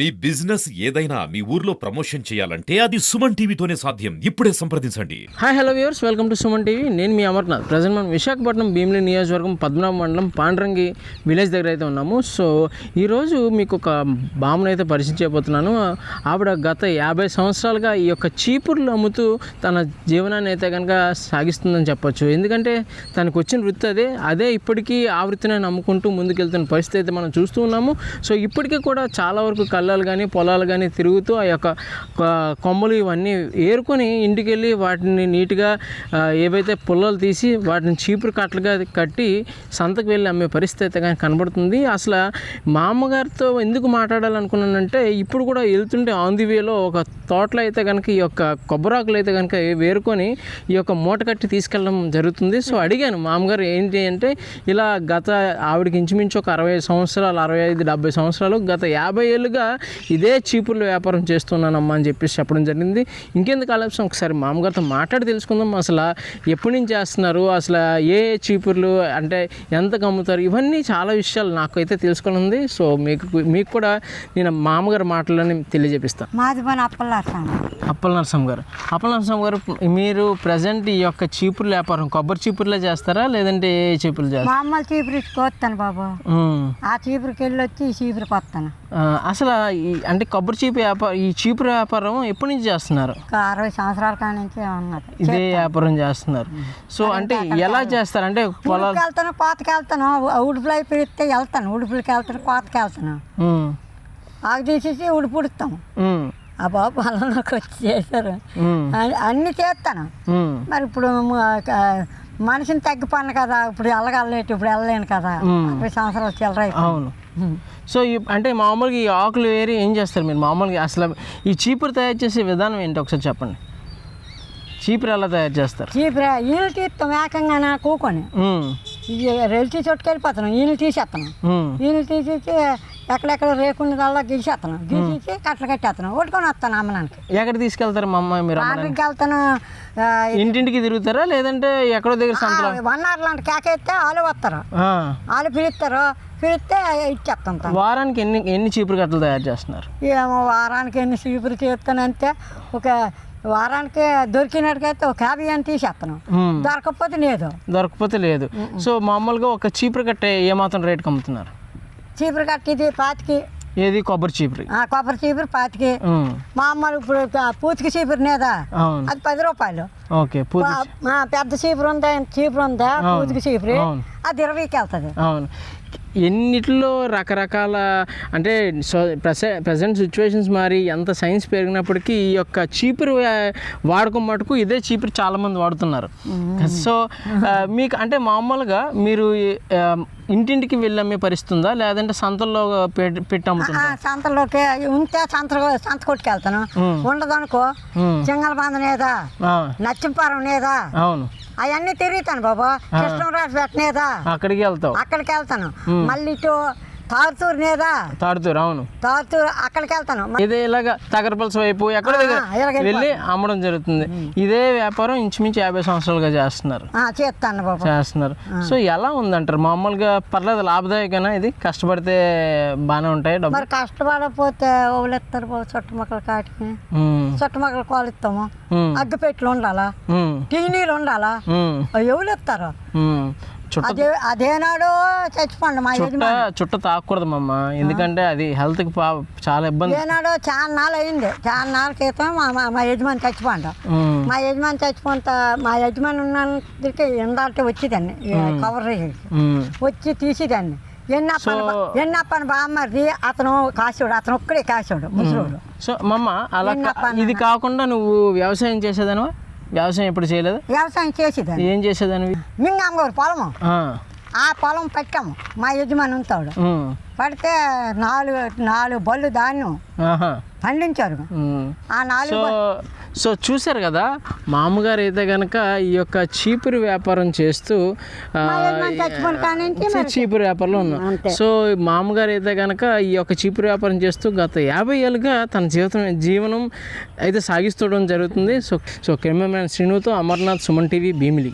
మీ business ఏదైనా మీ ఊర్లో promotion చేయాలంటే అది సుమన్ టీవీతోనే సాధ్యం. ఇప్పుడే సంప్రదించండి. Hi hello viewers, welcome to Suman TV. నేను మీ అమర్నాథ్. ప్రజెంట్ మనం విశాఖపట్నం భీమిలి నియోజకవర్గం పద్మనాభ మండలం పాండ్రంగి విలేజ్ దగ్గర అయితే ఉన్నాము. సో ఈరోజు మీకు ఒక బామ్ను అయితే పరిచయం చేయబోతున్నాను. ఆవిడ గత 50 సంవత్సరాలుగా ఈ యొక్క చీపుర్లు అమ్ముతూ తన జీవనాన్ని అయితే కనుక సాగిస్తుందని చెప్పొచ్చు. ఎందుకంటే తనకు వచ్చిన వృత్తి అదే ఇప్పటికీ ఆ వృత్తిని నమ్ముకుంటూ ముందుకెళ్తున్న పరిస్థితి అయితే మనం చూస్తూ ఉన్నాము. సో ఇప్పటికీ కూడా చాలా వరకు కళ్ళాలు కానీ పొలాలు కానీ తిరుగుతూ ఆ యొక్క కొమ్మలు ఇవన్నీ ఏరుకొని ఇంటికి వెళ్ళి వాటిని నీట్గా ఏవైతే పుల్లలు తీసి వాటిని చీపురు కట్టలుగా కట్టి సంతకు వెళ్ళి అమ్మే పరిస్థితి అయితే కానీ కనబడుతుంది. అసలు మా అమ్మగారితో ఎందుకు మాట్లాడాలనుకున్నానంటే ఇప్పుడు కూడా వెళ్తుంటే ఆన్ ది వేలో ఒక తోటలో అయితే కనుక ఈ యొక్క కొబ్బరాకులు అయితే కనుక వేరుకొని ఈ యొక్క మూట కట్టి తీసుకెళ్ళడం జరుగుతుంది. సో అడిగాను మా అమ్మగారు ఏంటి అంటే, ఇలా గత ఆవిడకి ఇంచుమించు ఒక 60 సంవత్సరాలు 65-70 సంవత్సరాలు గత 50 ఏళ్ళుగా ఇదే చీపుర్ల వ్యాపారం చేస్తున్నానమ్మా అని చెప్పేసి చెప్పడం జరిగింది. ఇంకెందుకు ఆలస్యం, ఒకసారి మామగారితో మాట్లాడి తెలుసుకుందాం. అసలు ఎప్పటి నుంచి చేస్తున్నారు, అసలు ఏ చీపుర్లు అంటే ఎంతకు అమ్ముతారు, ఇవన్నీ చాలా విషయాలు నాకు అయితే తెలుసుకొని ఉంది. సో మీకు కూడా నేను మామగారి మాటలని తెలియజేపిస్తాను. మాది పని అప్పల నరసింహ గారు, మీరు ప్రజెంట్ ఈ యొక్క చీపుర్ల వ్యాపారం కొబ్బరి చీపుర్లే చేస్తారా లేదంటే ఏ చీపుర్లు చేస్తారా? మామూలు చీపురు ఇచ్చుకొస్తాను బాబు. ఆ చీపురికి వెళ్ళి వచ్చి ఈ చీపురికి వస్తాను. అసలు అంటే కొబ్బరి చీపు వ్యాపారం, ఈ చీపురు వ్యాపారం ఎప్పటి నుంచి చేస్తున్నారు? 60 సంవత్సరాల కాడి నుంచి ఉన్నది ఇదే వ్యాపారం చేస్తున్నారు. సో అంటే ఎలా చేస్తారు అంటే పొలాలకు వెళ్తాను, కోతకి వెళ్తాను, ఉడుపులు అయిపోయితే వెళ్తాను, ఉడుపులకి వెళ్తాను, కోతకి వెళ్తాను, ఆకు తీసేసి ఉడుపు ఉడుతాము. ఆ బాబు పొలంలోకి వచ్చి చేశారు, అన్నీ చేస్తాను. మరి ఇప్పుడు మనిషిని తగ్గిపోను కదా, ఇప్పుడు వెళ్ళగలేటు, ఇప్పుడు వెళ్ళలేను కదా, 60 సంవత్సరాలు చిల్లర. అవును. సో అంటే మామూలుగా ఈ ఆకులు వేరి ఏం చేస్తారు మీరు మామూలుగా? అసలు ఈ చీపురు తయారు చేసే విధానం ఏంటి ఒకసారి చెప్పండి. చీపురు ఎలా తయారు చేస్తారు? చీపురు ఈయన తీస్తాం ఏకంగా కూకొని రెల్లి తీసి వెళ్ళిపోతాను, ఈయన తీసేస్తాను. ఈయన తీసేసి ఎక్కడెక్కడ రేకుండా గీసేస్తాను, గీసేసి కట్టలు కట్టేస్తాను, కొట్టుకొని వస్తాను అమ్మనానికి. ఎక్కడ తీసుకెళ్తారు మా అమ్మాయి మీరు? ఆటకి వెళ్తాను. ఇంటింటికి తిరుగుతారా లేదంటే ఎక్కడో దగ్గర సంతలో? 1 hour లాంటి కేకేస్తే వాళ్ళు వస్తారు, వాళ్ళు పిలుస్తారు, పిలిస్తే ఇచ్చేస్తాం. వారానికి ఎన్ని చీపురు కట్టలు తయారు చేస్తున్నారు? ఏమో వారానికి ఎన్ని చీపురు చేస్తానంటే ఒక వారానికి దొరికినట్టుకైతే ఒక 50 అని తీసేస్తాను, దొరకకపోతే లేదు. సో మామూలుగా ఒక చీపురు కట్టే ఏమాత్రం రేటుకి అమ్ముతున్నారు? చీపురు కట్ట ఇది 5కి. ఏది కొబ్బరి చీపురు? కొబ్బరి చీపురు 5కి. మామూలు ఇప్పుడు పూతికి చీపురు నేదా అది 10 రూపాయలు. ఓకే. పెద్ద చీపురు ఉందా, చీపురు ఉందా పూతికి చీపురు, అది 20కి వెళ్తుంది. అవును. ఎన్నిటిలో రకరకాల అంటే ప్రజెంట్ సిచ్యువేషన్స్ మారి ఎంత సైన్స్ పెరిగినప్పటికీ ఈ యొక్క చీపురు వాడకం మటుకు ఇదే చీపురు చాలామంది వాడుతున్నారు. సో మీకు అంటే మామూలుగా మీరు ఇంటింటికి వెళ్ళి అమ్మే పరిస్థితుందా లేదంటే సంతల్లో పెట్టి అమ్ముతుందా? సంతలోకి ఉంటే సంత కొట్టుకెళ్తాను, ఉండదనుకో చింగల బంధ నేదా, నచ్చింపారం నేదా, అవును అవన్నీ తిరుగుతాను బాబా. కృష్ణరాజు పెట్టనేదా అక్కడికి వెళ్తాను. మళ్ళీ ఇటు తారుతూరు నేదా, తారుతూరు, అవును తారుతూరు అక్కడికి వెళ్తాను. ఇదే ఇలాగా తగరపల్స్ వైపు ఎక్కడ వెళ్ళి అమ్మడం జరుగుతుంది. ఇదే వ్యాపారం ఇంచుమించు 50 సంవత్సరాలుగా చేస్తున్నారు. సో ఎలా ఉందంటారు మామూలుగా? పర్లేదు, లాభదాయకనా ఇది? కష్టపడితే బాగానే ఉంటాయి డబ్బు? మరి కష్టపడకపోతే ఓవలెత్తారు బాబు. చుట్టుమక్కల కాటికి చుట్టుమక్కల కోలిస్తాము, అగ్గిపెట్లు ఉండాలా, టీనీలు ఉండాలా, ఎవరెత్తారు? అదేనాడు చచ్చిపోండి. మా చుట్ట తాకూడదు మమ్మ, ఎందుకంటే అది హెల్త్కి చాలా ఇబ్బంది. ఏనాడు చాలా నాళ్ళు అయింది, చాలా నాళ్ళ క్రితం మా యజమాని చచ్చిపోండి. మా యజమాని చచ్చిపోతా మా యజమాని ఉన్నందుకే ఎందాlte వచ్చేదాన్ని, కవర్ వచ్చి తీసేదాన్ని. ఎన్నప్పని బామ్మది అతను కాసేవాడు, అతను ఒక్కడే కాసేవాడు, ముసలోడు. సో మమ్మ అలా ఇది కాకుండా నువ్వు వ్యవసాయం చేసేదానివా? వ్యవసాయం ఎప్పుడు చేయలేదు? వ్యవసాయం చేసేదాన్ని. ఏం చేసేదానివి? మింగమ్మగారు పొలము, ఆ పొలం పెట్టాము. మా యజమాని ఉంటాడు, పడితే 4 బళ్ళు ధాన్యం పండించారు. ఆ 4. సో చూశారు కదా, మామగారు అయితే కనుక ఈ యొక్క చీపురు వ్యాపారం చేస్తూ చీపురు వ్యాపారంలో ఉన్నాం. సో మామగారు అయితే కనుక ఈ యొక్క చీపురు వ్యాపారం చేస్తూ గత 50 ఏళ్ళుగా తన జీవనం అయితే సాగిస్తూడడం జరుగుతుంది. సో కెమెరామ్యాన్ శ్రీనుతో అమర్నాథ్, సుమన్ టీవీ, భీమిలి.